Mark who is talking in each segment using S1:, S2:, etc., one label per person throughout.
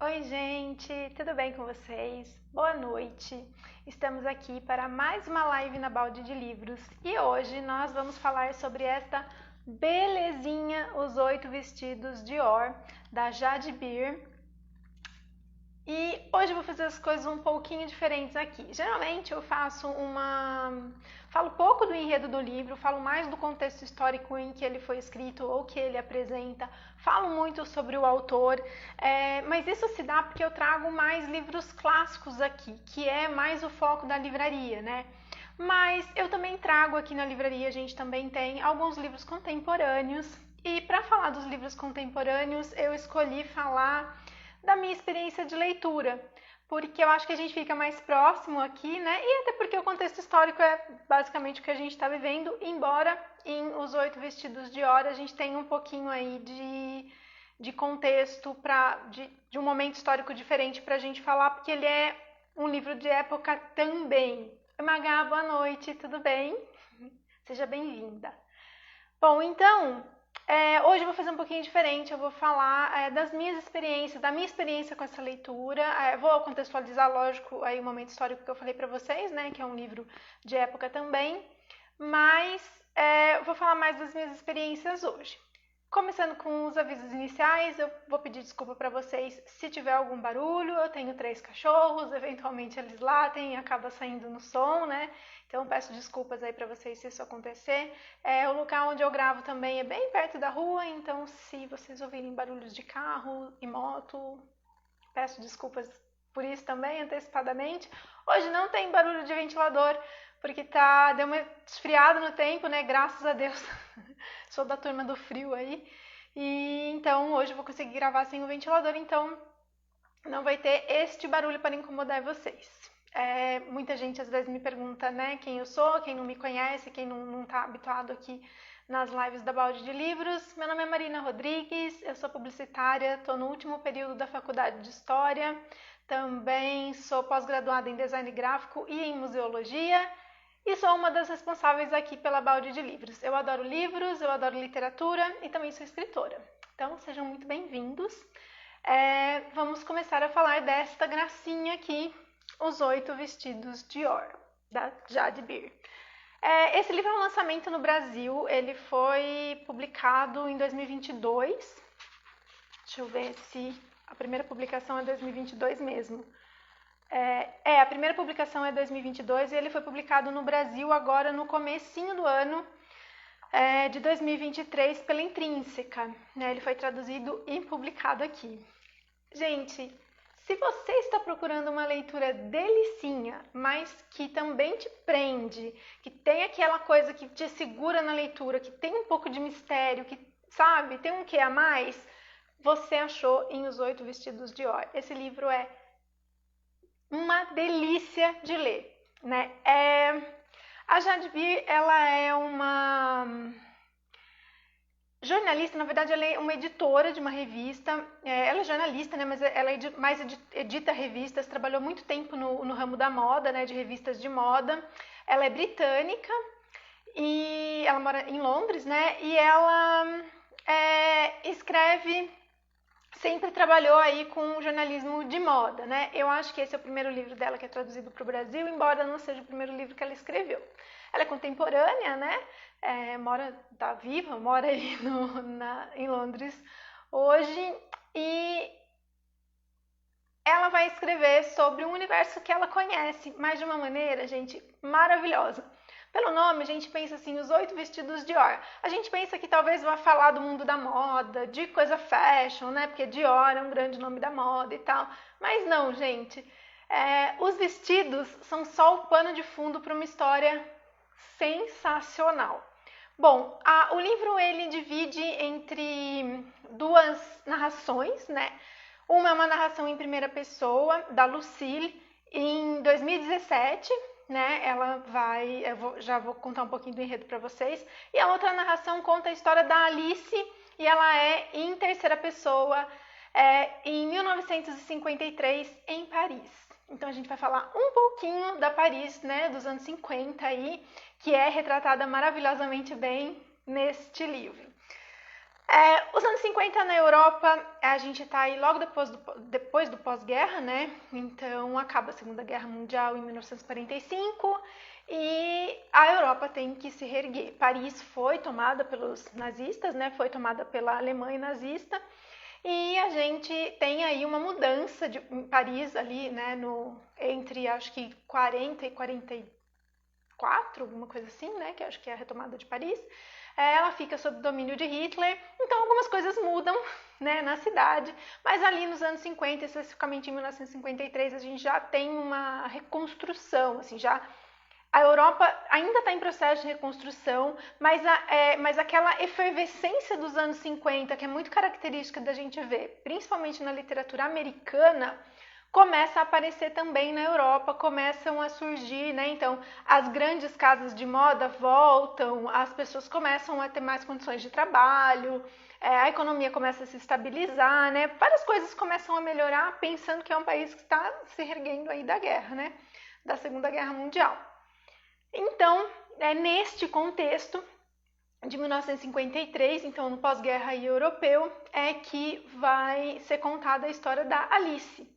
S1: Oi, gente, tudo bem com vocês? Boa noite. Estamos aqui para mais uma live na Balde de Livros e hoje nós vamos falar sobre esta belezinha, Os Oito Vestidos de Or, da Jade Beer. E hoje eu vou fazer as coisas um pouquinho diferentes aqui. Geralmente eu falo pouco do enredo do livro, falo mais do contexto histórico em que ele foi escrito ou que ele apresenta, falo muito sobre o autor, mas isso se dá porque eu trago mais livros clássicos aqui, que é mais o foco da livraria, né? Mas eu também trago aqui na livraria, a gente também tem alguns livros contemporâneos. E para falar dos livros contemporâneos, eu escolhi falar da minha experiência de leitura, porque eu acho que a gente fica mais próximo aqui, né? E até porque o contexto histórico é basicamente o que a gente está vivendo, embora em Os Oito Vestidos de Or a gente tenha um pouquinho aí de contexto, de um momento histórico diferente para a gente falar, porque ele é um livro de época também. Magá, boa noite, tudo bem? Seja bem-vinda. Bom, então, hoje eu vou fazer um pouquinho diferente, eu vou falar das minhas experiências, da minha experiência com essa leitura, vou contextualizar, lógico, aí o momento histórico que eu falei para vocês, né, que é um livro de época também, mas eu vou falar mais das minhas experiências hoje. Começando com os avisos iniciais, eu vou pedir desculpa para vocês se tiver algum barulho. Eu tenho 3 cachorros, eventualmente eles latem e acaba saindo no som, né? Então peço desculpas aí para vocês se isso acontecer. O local onde eu gravo também é bem perto da rua, então se vocês ouvirem barulhos de carro e moto, peço desculpas por isso também antecipadamente. Hoje não tem barulho de ventilador, porque deu uma esfriada no tempo, né? Graças a Deus. Sou da turma do frio aí. E então hoje eu vou conseguir gravar sem o ventilador, então não vai ter este barulho para incomodar vocês. Muita gente às vezes me pergunta, né, quem eu sou, quem não me conhece, quem não está habituado aqui nas lives da Balde de Livros. Meu nome é Marina Rodrigues, eu sou publicitária, estou no último período da faculdade de História, também sou pós-graduada em Design Gráfico e em Museologia, e sou uma das responsáveis aqui pela Balde de Livros. Eu adoro livros, eu adoro literatura e também sou escritora. Então sejam muito bem-vindos. Vamos começar a falar desta gracinha aqui, Os Oito Vestidos de Or, da Jade Beer. Esse livro é um lançamento no Brasil, ele foi publicado em 2022. Deixa eu ver se a primeira publicação é 2022 mesmo. A primeira publicação é 2022 e ele foi publicado no Brasil agora no comecinho do ano de 2023 pela Intrínseca, né? Ele foi traduzido e publicado aqui. Gente, se você está procurando uma leitura delicinha, mas que também te prende, que tem aquela coisa que te segura na leitura, que tem um pouco de mistério, que, sabe, tem um quê a mais, você achou em Os Oito Vestidos de Or. Esse livro é uma delícia de ler, né? A Jade Beer, ela é uma jornalista, na verdade ela é uma editora de uma revista, ela é jornalista, né, mas ela edita revistas, trabalhou muito tempo no ramo da moda, né, de revistas de moda. Ela é britânica e ela mora em Londres, né, e ela sempre trabalhou aí com jornalismo de moda, né? Eu acho que esse é o primeiro livro dela que é traduzido para o Brasil, embora não seja o primeiro livro que ela escreveu. Ela é contemporânea, né? Tá viva, mora aí em Londres hoje, e ela vai escrever sobre um universo que ela conhece, mas de uma maneira, gente, maravilhosa. Pelo nome, a gente pensa assim, Os Oito Vestidos de Or. A gente pensa que talvez vá falar do mundo da moda, de coisa fashion, né? Porque Dior é um grande nome da moda e tal. Mas não, gente. Os vestidos são só o pano de fundo para uma história sensacional. Bom, o livro ele divide entre duas narrações, né? Uma é uma narração em primeira pessoa, da Lucille, em 2017, né? Já vou contar um pouquinho do enredo para vocês. E a outra narração conta a história da Alice, e ela é em terceira pessoa, em 1953, em Paris. Então a gente vai falar um pouquinho da Paris, né, dos anos 50 aí, que é retratada maravilhosamente bem neste livro. Os anos 50 na Europa, a gente está aí logo depois do pós-guerra, né? Então acaba a Segunda Guerra Mundial em 1945 e a Europa tem que se reerguer. Paris foi tomada pelos nazistas, né? Foi tomada pela Alemanha nazista e a gente tem aí uma mudança em Paris ali, né? Entre acho que 40 e 44, alguma coisa assim, né? Que acho que é a retomada de Paris. Ela fica sob o domínio de Hitler, então algumas coisas mudam, né, na cidade, mas ali nos anos 50, especificamente em 1953, a gente já tem uma reconstrução, assim, a Europa ainda está em processo de reconstrução, mas aquela efervescência dos anos 50, que é muito característica da gente ver, principalmente na literatura americana, começa a aparecer também na Europa, começam a surgir, né? Então, as grandes casas de moda voltam, as pessoas começam a ter mais condições de trabalho, a economia começa a se estabilizar, né? Várias coisas começam a melhorar, pensando que é um país que está se erguendo aí da guerra, né? Da Segunda Guerra Mundial. Então, neste contexto de 1953, então no pós-guerra europeu, é que vai ser contada a história da Alice,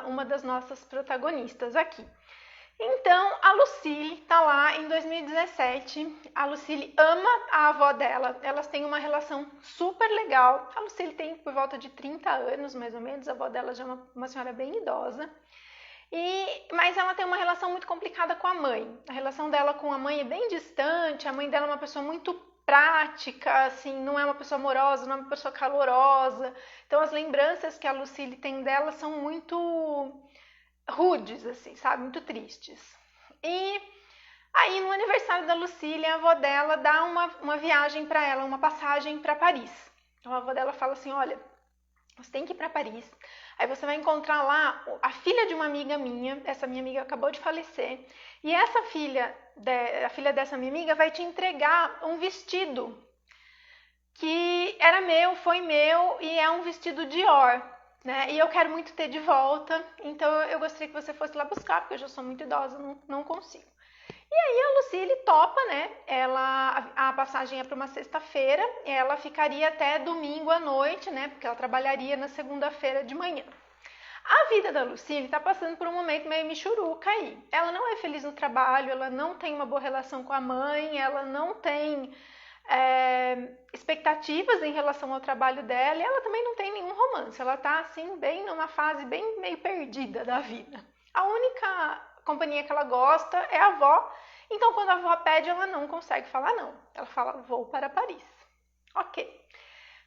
S1: uma das nossas protagonistas aqui. Então, a Lucille tá lá em 2017. A Lucille ama a avó dela. Elas têm uma relação super legal. A Lucille tem por volta de 30 anos, mais ou menos. A avó dela já é uma senhora bem idosa. Mas ela tem uma relação muito complicada com a mãe. A relação dela com a mãe é bem distante. A mãe dela é uma pessoa muito prática, assim, não é uma pessoa amorosa, não é uma pessoa calorosa. Então as lembranças que a Lucille tem dela são muito rudes, assim, sabe? Muito tristes. E aí no aniversário da Lucille, a avó dela dá uma viagem para ela, uma passagem para Paris. Então a avó dela fala assim, olha, você tem que ir para Paris. Aí você vai encontrar lá a filha de uma amiga minha, essa minha amiga acabou de falecer, e essa a filha dessa minha amiga vai te entregar um vestido que era meu, foi meu, e é um vestido Dior, né? E eu quero muito ter de volta, então eu gostaria que você fosse lá buscar, porque eu já sou muito idosa, não consigo. E aí a Lucille topa, né? A passagem é para uma sexta-feira, ela ficaria até domingo à noite, né? Porque ela trabalharia na segunda-feira de manhã. A vida da Lucille está passando por um momento meio michuruca aí. Ela não é feliz no trabalho, ela não tem uma boa relação com a mãe, ela não tem expectativas em relação ao trabalho dela e ela também não tem nenhum romance. Ela está assim, bem numa fase bem meio perdida da vida. A única companhia que ela gosta é a avó. Então, quando a avó pede, ela não consegue falar não. Ela fala, vou para Paris. Ok.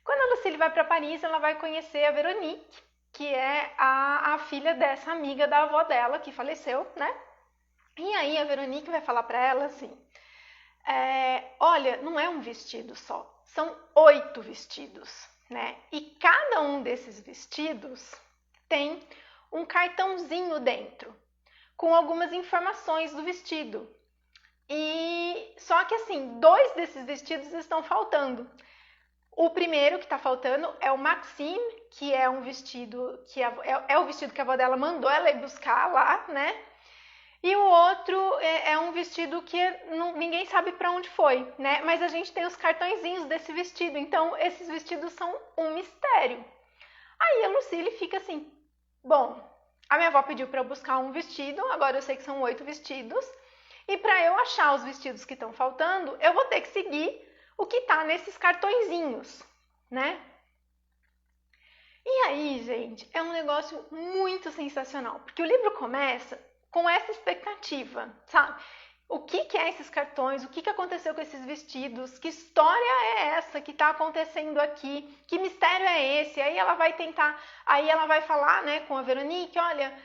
S1: Quando a Lucille vai para Paris, ela vai conhecer a Veronique, que é a filha dessa amiga da avó dela, que faleceu, né? E aí a Veronique vai falar para ela assim, olha, não é um vestido só, são 8 vestidos, né? E cada um desses vestidos tem um cartãozinho dentro, com algumas informações do vestido. E só que assim, 2 desses vestidos estão faltando. O primeiro que está faltando é o Maxime, que é um vestido que é o vestido que a avó dela mandou ela ir buscar lá, né? E o outro é um vestido que ninguém sabe para onde foi, né? Mas a gente tem os cartõezinhos desse vestido, então esses vestidos são um mistério. Aí a Lucille fica assim, bom, a minha avó pediu para eu buscar um vestido, agora eu sei que são 8 vestidos, e para eu achar os vestidos que estão faltando, eu vou ter que seguir o que está nesses cartõezinhos, né? E aí, gente, é um negócio muito sensacional, porque o livro começa com essa expectativa, sabe? O que é esses cartões? O que aconteceu com esses vestidos? Que história é essa que está acontecendo aqui? Que mistério é esse? Aí ela vai falar, né, com a Veronique, olha,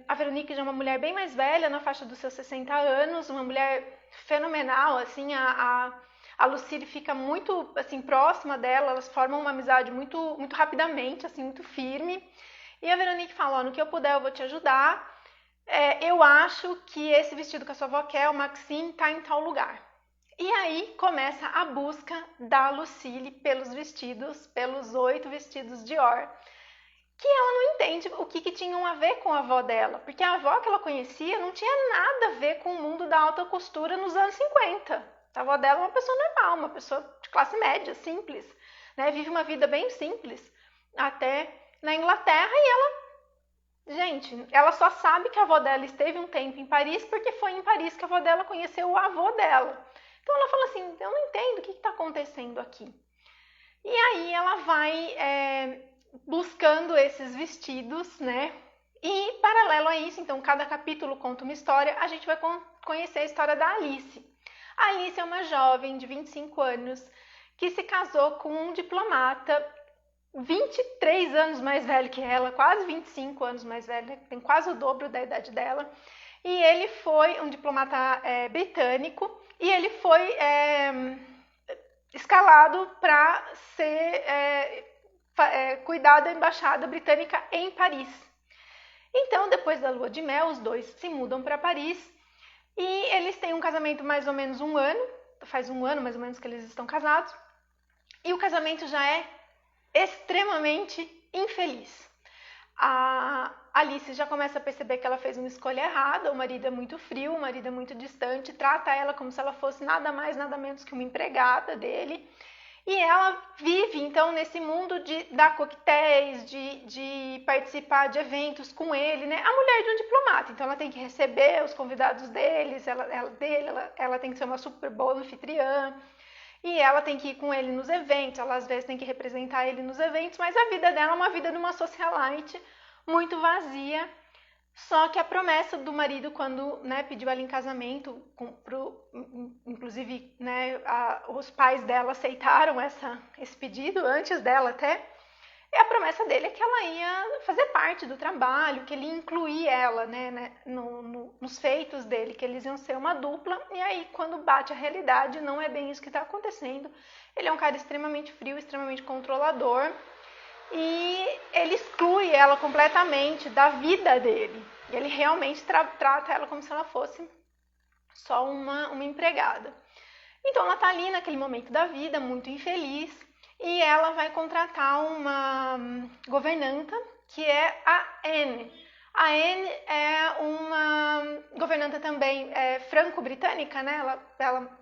S1: a Veronique já é uma mulher bem mais velha, na faixa dos seus 60 anos, uma mulher fenomenal, assim, a Lucille fica muito assim próxima dela, elas formam uma amizade muito, muito rapidamente, assim, muito firme. E a Veronique fala, no que eu puder eu vou te ajudar. Eu acho que esse vestido que a sua avó quer, o Maxime, está em tal lugar. E aí começa a busca da Lucille pelos vestidos, pelos 8 vestidos Dior, que ela não entende o que tinham a ver com a avó dela, porque a avó que ela conhecia não tinha nada a ver com o mundo da alta costura nos anos 50. A avó dela é uma pessoa normal, uma pessoa de classe média, simples, né? Vive uma vida bem simples, até na Inglaterra, e ela só sabe que a avó dela esteve um tempo em Paris porque foi em Paris que a avó dela conheceu o avô dela. Então ela fala assim, eu não entendo o que está acontecendo aqui. E aí ela vai buscando esses vestidos, né? E paralelo a isso, então cada capítulo conta uma história, a gente vai conhecer a história da Alice. A Alice é uma jovem de 25 anos que se casou com um diplomata 23 anos mais velho que ela, quase 25 anos mais velho, tem quase o dobro da idade dela. E ele foi um diplomata britânico e ele foi escalado para cuidar da embaixada britânica em Paris. Então, depois da lua de mel, os dois se mudam para Paris e eles têm um casamento mais ou menos um ano, faz um ano mais ou menos que eles estão casados, e o casamento já é extremamente infeliz. A Alice já começa a perceber que ela fez uma escolha errada, o marido é muito frio, o marido é muito distante, trata ela como se ela fosse nada mais, nada menos que uma empregada dele. E ela vive, então, nesse mundo de dar coquetéis, de participar de eventos com ele, né? A mulher de um diplomata, então ela tem que receber os convidados deles, ela tem que ser uma super boa anfitriã, e ela tem que ir com ele nos eventos, ela às vezes tem que representar ele nos eventos, mas a vida dela é uma vida de uma socialite muito vazia. Só que a promessa do marido, quando pediu ela em casamento, inclusive os pais dela aceitaram esse pedido, antes dela até, e a promessa dele é que ela ia fazer parte do trabalho, que ele ia incluir ela nos feitos dele, que eles iam ser uma dupla, e aí quando bate a realidade, não é bem isso que está acontecendo. Ele é um cara extremamente frio, extremamente controlador, e ele exclui ela completamente da vida dele. Ele realmente trata ela como se ela fosse só uma empregada. Então ela está ali naquele momento da vida, muito infeliz, e ela vai contratar uma governanta, que é a Anne. A Anne é uma governanta também franco-britânica, né? Ela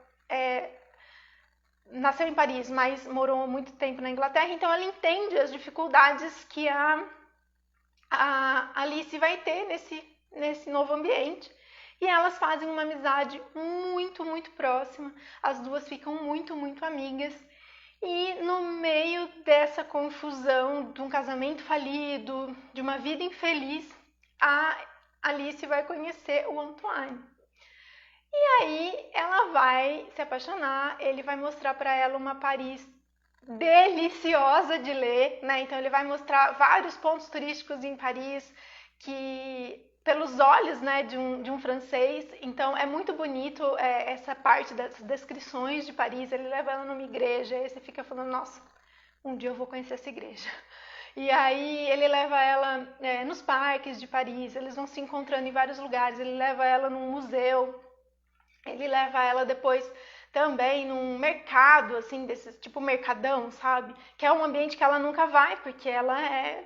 S1: nasceu em Paris, mas morou muito tempo na Inglaterra, então ela entende as dificuldades que a Alice vai ter nesse novo ambiente. E elas fazem uma amizade muito, muito próxima. As duas ficam muito, muito amigas. E no meio dessa confusão de um casamento falido, de uma vida infeliz, a Alice vai conhecer o Antoine. E aí ela vai se apaixonar, ele vai mostrar para ela uma Paris deliciosa de ler, né? Então ele vai mostrar vários pontos turísticos em Paris que pelos olhos, né, de um francês. Então é muito bonito essa parte das descrições de Paris. Ele leva ela numa igreja e você fica falando, nossa, um dia eu vou conhecer essa igreja. E aí ele leva ela nos parques de Paris, eles vão se encontrando em vários lugares, ele leva ela num museu, ele leva ela depois também num mercado, assim, desses tipo mercadão, sabe? Que é um ambiente que ela nunca vai, porque ela é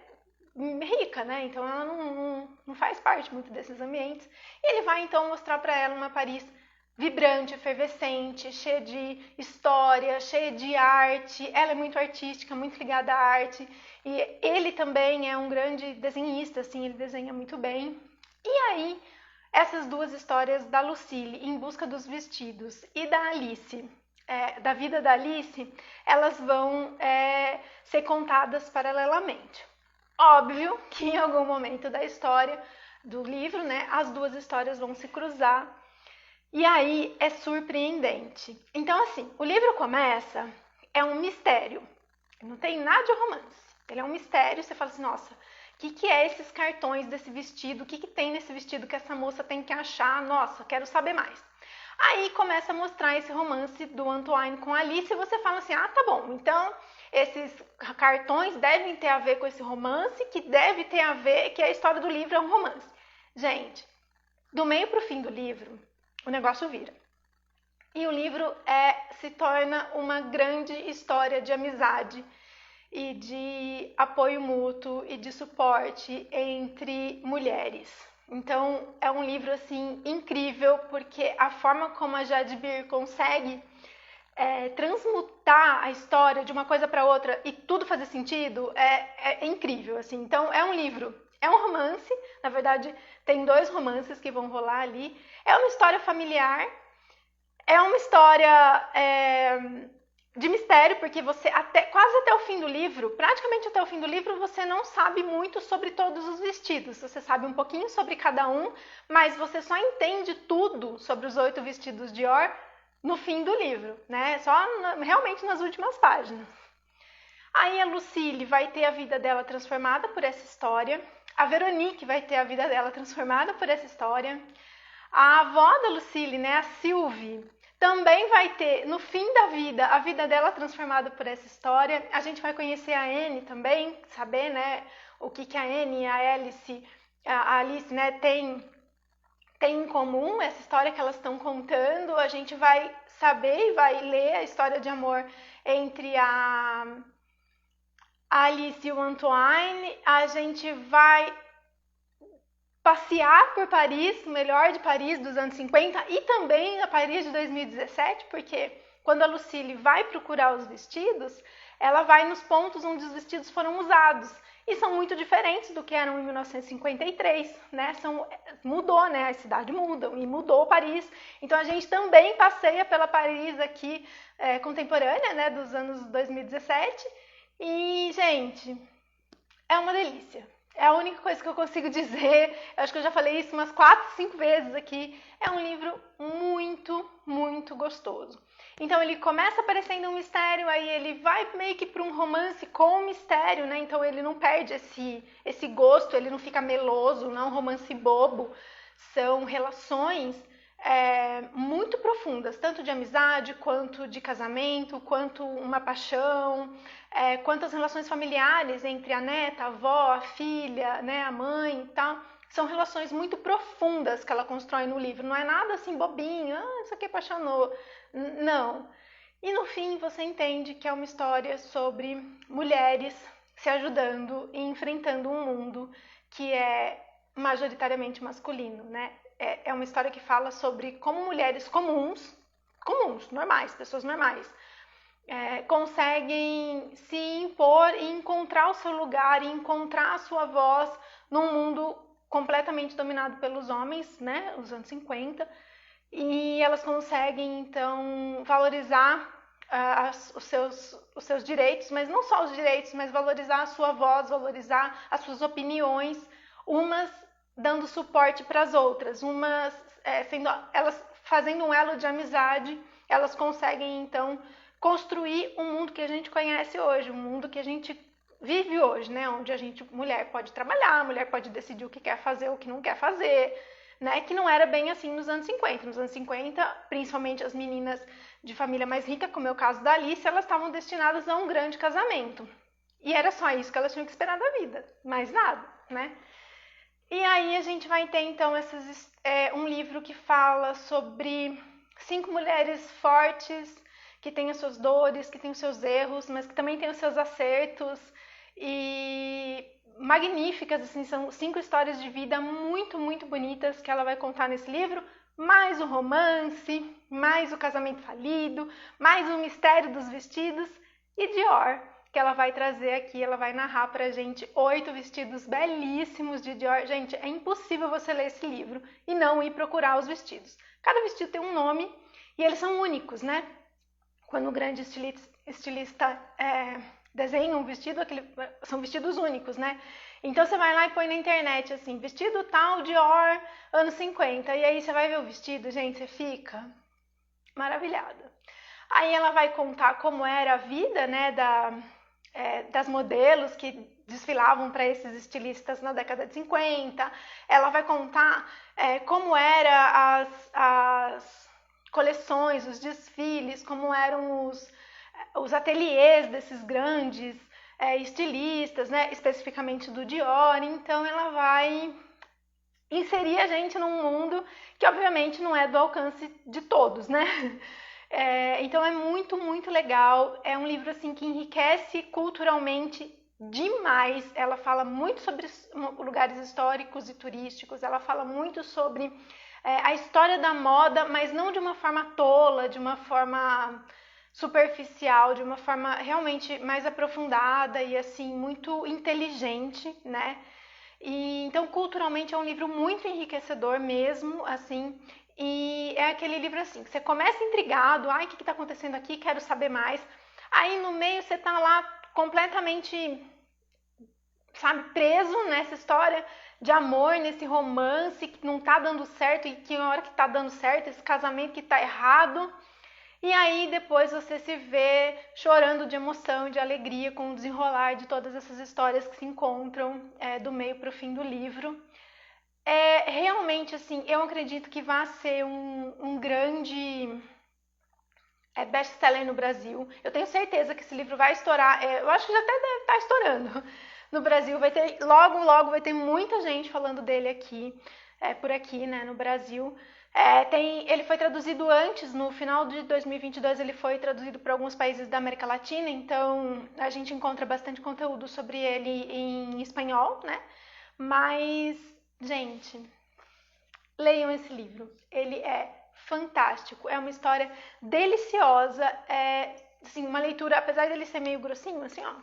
S1: rica, né? Então ela não faz parte muito desses ambientes. E ele vai então mostrar para ela uma Paris vibrante, efervescente, cheia de história, cheia de arte. Ela é muito artística, muito ligada à arte. E ele também é um grande desenhista, assim, ele desenha muito bem. E aí, essas duas histórias da Lucille, Em Busca dos Vestidos, e da Alice, da vida da Alice, elas vão ser contadas paralelamente. Óbvio que em algum momento da história do livro, né, as duas histórias vão se cruzar, e aí é surpreendente. Então, assim, o livro começa, é um mistério, não tem nada de romance, ele é um mistério, você fala assim, nossa, o que é esses cartões desse vestido, o que tem nesse vestido que essa moça tem que achar, nossa, quero saber mais. Aí começa a mostrar esse romance do Antoine com a Alice e você fala assim, ah, tá bom, então esses cartões devem ter a ver com esse romance, que deve ter a ver, que a história do livro é um romance. Gente, do meio pro fim do livro, o negócio vira. E o livro se torna uma grande história de amizade e de apoio mútuo e de suporte entre mulheres. Então é um livro assim incrível, porque a forma como a Jade Beer consegue transmutar a história de uma coisa para outra e tudo fazer sentido é incrível, assim. Então, é um livro, é um romance, na verdade, tem 2 romances que vão rolar ali. É uma história familiar, é uma história de mistério, porque você, quase até o fim do livro, praticamente até o fim do livro, você não sabe muito sobre todos os vestidos. Você sabe um pouquinho sobre cada um, mas você só entende tudo sobre os 8 vestidos de Dior no fim do livro, né? Só realmente nas últimas páginas. Aí a Lucille vai ter a vida dela transformada por essa história. A Veronique vai ter a vida dela transformada por essa história. A avó da Lucille, né, a Sylvie, também vai ter, no fim da vida, a vida dela transformada por essa história. A gente vai conhecer a Anne também, saber, né, o que a Anne e a Alice, né, tem em comum, essa história que elas estão contando. A gente vai saber e vai ler a história de amor entre a Alice e o Antoine. A gente vai passear por Paris, o melhor de Paris dos anos 50 e também a Paris de 2017, porque quando a Lucille vai procurar os vestidos, ela vai nos pontos onde os vestidos foram usados. E são muito diferentes do que eram em 1953, né? Mudou, né? A cidade muda e mudou Paris. Então a gente também passeia pela Paris aqui contemporânea, né? Dos anos 2017. E, gente, é uma delícia. É a única coisa que eu consigo dizer. Eu acho que eu já falei isso umas 4, 5 vezes aqui. É um livro muito, muito gostoso. Então ele começa aparecendo um mistério, aí ele vai meio que para um romance com mistério, né? Então ele não perde esse gosto, ele não fica meloso, não é um romance bobo. São relações muito profundas, tanto de amizade, quanto de casamento, quanto uma paixão, quanto as relações familiares entre a neta, a avó, a filha, né, a mãe e tal. São relações muito profundas que ela constrói no livro, não é nada assim bobinho, isso aqui apaixonou, não. E no fim você entende que é uma história sobre mulheres se ajudando e enfrentando um mundo que é majoritariamente masculino, né? É uma história que fala sobre como mulheres comuns, normais, pessoas normais, conseguem se impor e encontrar o seu lugar e encontrar a sua voz num mundo completamente dominado pelos homens, né, os anos 50, e elas conseguem então valorizar os seus direitos, mas não só os direitos, mas valorizar a sua voz, valorizar as suas opiniões, umas dando suporte para as outras, umas elas fazendo um elo de amizade, elas conseguem então construir um mundo que a gente conhece hoje, um mundo que a gente vive hoje, né? Onde mulher pode trabalhar, mulher pode decidir o que quer fazer, o que não quer fazer, né? Que não era bem assim nos anos 50. Nos anos 50, principalmente as meninas de família mais rica, como é o caso da Alice, elas estavam destinadas a um grande casamento. E era só isso que elas tinham que esperar da vida, mais nada, né? E aí a gente vai ter então um livro que fala sobre 5 mulheres fortes, que têm as suas dores, que têm os seus erros, mas que também têm os seus acertos, e magníficas, assim, são 5 histórias de vida muito, muito bonitas que ela vai contar nesse livro, mais o romance, mais o casamento falido, mais o mistério dos vestidos e Dior, que ela vai trazer aqui, ela vai narrar pra gente 8 vestidos belíssimos de Dior. Gente, é impossível você ler esse livro e não ir procurar os vestidos. Cada vestido tem um nome e eles são únicos, né? Quando o grande estilista desenha um vestido, são vestidos únicos, né? Então você vai lá e põe na internet assim, vestido tal, Dior, anos 50, e aí você vai ver o vestido, gente, você fica maravilhada. Aí ela vai contar como era a vida, né, das modelos que desfilavam para esses estilistas na década de 50. Ela vai contar como era as coleções, os desfiles, como eram os ateliês desses grandes estilistas, né, especificamente do Dior. Então ela vai inserir a gente num mundo que obviamente não é do alcance de todos, né? Então é muito, muito legal. É um livro assim que enriquece culturalmente demais. Ela fala muito sobre lugares históricos e turísticos. Ela fala muito sobre a história da moda, mas não de uma forma tola, de uma forma superficial, de uma forma realmente mais aprofundada e assim muito inteligente, né? E então culturalmente é um livro muito enriquecedor mesmo, assim. E é aquele livro assim, que você começa intrigado, ai, o que está acontecendo aqui? Quero saber mais. Aí no meio você tá lá completamente, sabe, preso nessa história de amor, nesse romance que não tá dando certo e que na hora que tá dando certo, esse casamento que tá errado. E aí depois você se vê chorando de emoção e de alegria com o desenrolar de todas essas histórias que se encontram do meio para o fim do livro. Realmente, assim, eu acredito que vai ser um grande best-seller no Brasil. Eu tenho certeza que esse livro vai estourar. Eu acho que já até deve estar estourando no Brasil. Vai ter, logo, logo vai ter muita gente falando dele aqui, por aqui, né, no Brasil. Ele foi traduzido antes, no final de 2022 ele foi traduzido para alguns países da América Latina, então a gente encontra bastante conteúdo sobre ele em espanhol, né? Mas, gente, leiam esse livro, ele é fantástico, é uma história deliciosa, assim, uma leitura, apesar dele ser meio grossinho, assim, ó,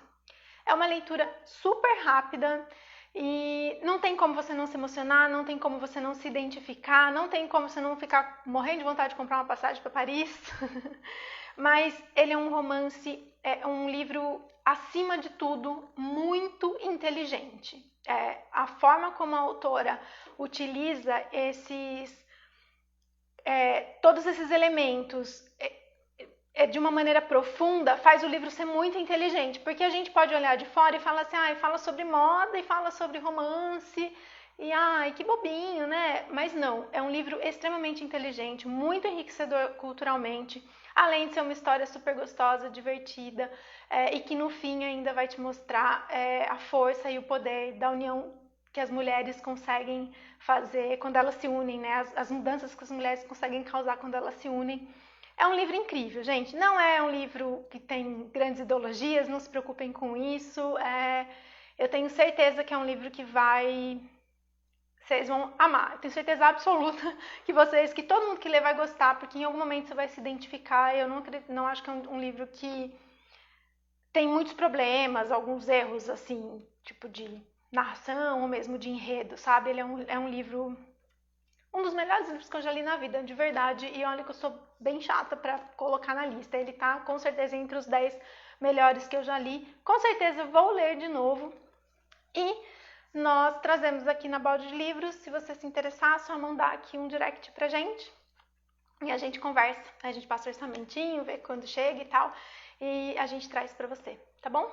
S1: é uma leitura super rápida e não tem como você não se emocionar, não tem como você não se identificar, não tem como você não ficar morrendo de vontade de comprar uma passagem para Paris. Mas ele é um romance, é um livro, acima de tudo, muito inteligente. A forma como a autora utiliza todos esses elementos de uma maneira profunda, faz o livro ser muito inteligente, porque a gente pode olhar de fora e falar assim, fala sobre moda e fala sobre romance, e que bobinho, né? Mas não, é um livro extremamente inteligente, muito enriquecedor culturalmente, além de ser uma história super gostosa, divertida, e que no fim ainda vai te mostrar a força e o poder da união que as mulheres conseguem fazer quando elas se unem, né? As mudanças que as mulheres conseguem causar quando elas se unem. É um livro incrível, gente. Não é um livro que tem grandes ideologias, não se preocupem com isso. Eu tenho certeza que é um livro que vocês vão amar. Eu tenho certeza absoluta que todo mundo que ler vai gostar, porque em algum momento você vai se identificar. Eu não acho que é um livro que tem muitos problemas, alguns erros, assim, tipo de narração ou mesmo de enredo, sabe? Ele é um livro... um dos melhores livros que eu já li na vida, de verdade, e olha que eu sou bem chata pra colocar na lista. Ele tá com certeza entre os 10 melhores que eu já li. Com certeza vou ler de novo. E nós trazemos aqui na Balde de Livros, se você se interessar, é só mandar aqui um direct pra gente. E a gente conversa, a gente passa o orçamentinho, vê quando chega e tal, e a gente traz pra você, tá bom?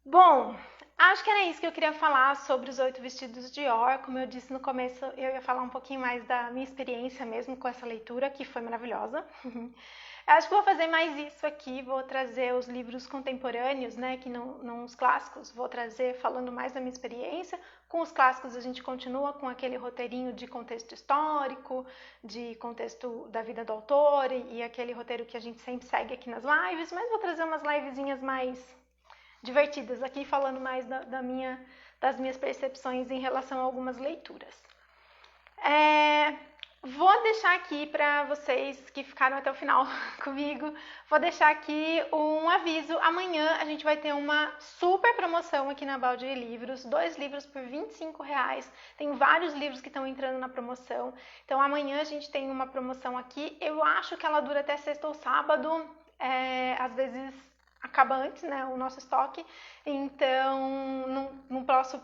S1: Bom, acho que era isso que eu queria falar sobre os 8 vestidos de Dior. Como eu disse no começo, eu ia falar um pouquinho mais da minha experiência mesmo com essa leitura, que foi maravilhosa. Acho que vou fazer mais isso aqui, vou trazer os livros contemporâneos, né, que não os clássicos, vou trazer falando mais da minha experiência. Com os clássicos a gente continua com aquele roteirinho de contexto histórico, de contexto da vida do autor e aquele roteiro que a gente sempre segue aqui nas lives, mas vou trazer umas livezinhas mais divertidas aqui, falando mais das minhas percepções em relação a algumas leituras. Vou deixar aqui para vocês que ficaram até o final comigo, vou deixar aqui um aviso. Amanhã a gente vai ter uma super promoção aqui na Balde de Livros, 2 livros por R$25. Tem vários livros que estão entrando na promoção. Então amanhã a gente tem uma promoção aqui. Eu acho que ela dura até sexta ou sábado, às vezes acaba antes, né, o nosso estoque, então não posso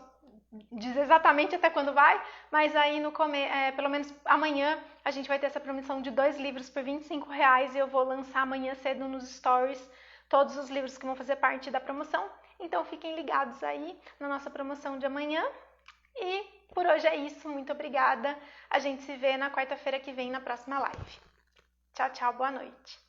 S1: dizer exatamente até quando vai, mas aí pelo menos amanhã a gente vai ter essa promoção de 2 livros por R$25 e eu vou lançar amanhã cedo nos stories todos os livros que vão fazer parte da promoção, então fiquem ligados aí na nossa promoção de amanhã. E por hoje é isso, muito obrigada, a gente se vê na quarta-feira que vem na próxima live. Tchau, tchau, boa noite.